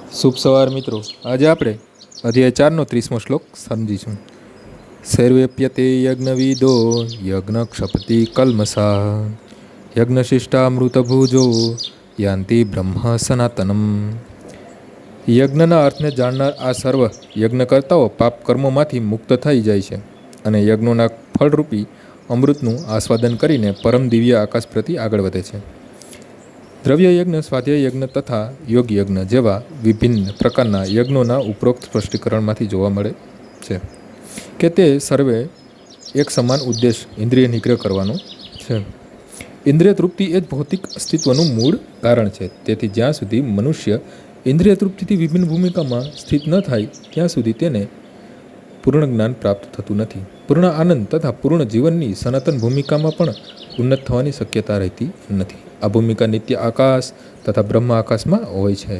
શુભ સવાર મિત્રો। આજે આપણે અધ્યાય 4નો 30મો શ્લોક સમજીશું। સર્વેપ્યતે યજ્ઞવિદો યજ્ઞ ક્ષપતિ કલ્મષા યજ્ઞશિષ્ટામૃતભુજો યાંતિ બ્રહ્મ સનાતનમ। યજ્ઞના અર્થને જાણનાર આ સર્વ યજ્ઞકર્તાઓ પાપ કર્મોમાંથી મુક્ત થઈ જાય છે અને યજ્ઞોના ફળરૂપી અમૃતનું આસ્વાદન કરીને પરમ દિવ્ય આકાશ પ્રતિ આગળ વધે છે। દ્રવ્ય યજ્ઞ, સ્વાધ્યાય યજ્ઞ તથા યોગ યજ્ઞ જેવા વિભિન્ન પ્રકારના યજ્ઞોના ઉપરોક્ત સ્પષ્ટીકરણમાંથી જોવા મળે છે કે તે સર્વે એક સમાન ઉદ્દેશ ઇન્દ્રિય નિગ્રહ કરવાનો છે। ઇન્દ્રિય તૃપ્તિ એ જ ભૌતિક અસ્તિત્વનું મૂળ કારણ છે। તેથી જ્યાં સુધી મનુષ્ય ઇન્દ્રિય તૃપ્તિથી વિભિન્ન ભૂમિકામાં સ્થિત ન થાય ત્યાં સુધી તેને પૂર્ણ જ્ઞાન પ્રાપ્ત થતું નથી। પૂર્ણ આનંદ તથા પૂર્ણ જીવનની સનાતન ભૂમિકામાં પણ ઉન્નત થવાની શક્યતા રહેતી નથી। આ ભૂમિકા નિત્ય આકાશ તથા બ્રહ્મ આકાશમાં હોય છે।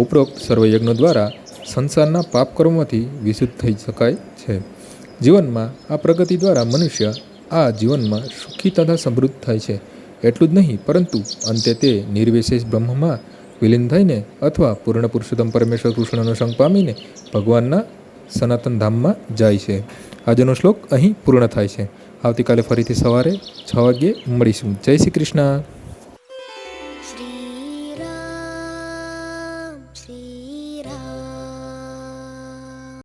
ઉપરોક્ત સર્વયજ્ઞો દ્વારા સંસારના પાપ કર્મોથી વિશુદ્ધ થઈ શકાય છે। જીવનમાં આ પ્રગતિ દ્વારા મનુષ્ય આ જીવનમાં સુખી તથા સમૃદ્ધ થાય છે। એટલું જ નહીં પરંતુ અંતે તે નિર્વિશેષ બ્રહ્મમાં વિલીન થઈને અથવા પૂર્ણ પુરુષોત્તમ પરમેશ્વર કૃષ્ણનો સંગ પામીને ભગવાનના સનાતન ધામમાં જાય છે। આજનો શ્લોક અહીં પૂર્ણ થાય છે। આવતીકાલે ફરીથી સવારે 6 વાગ્યે મળીશું। જય શ્રી કૃષ્ણ।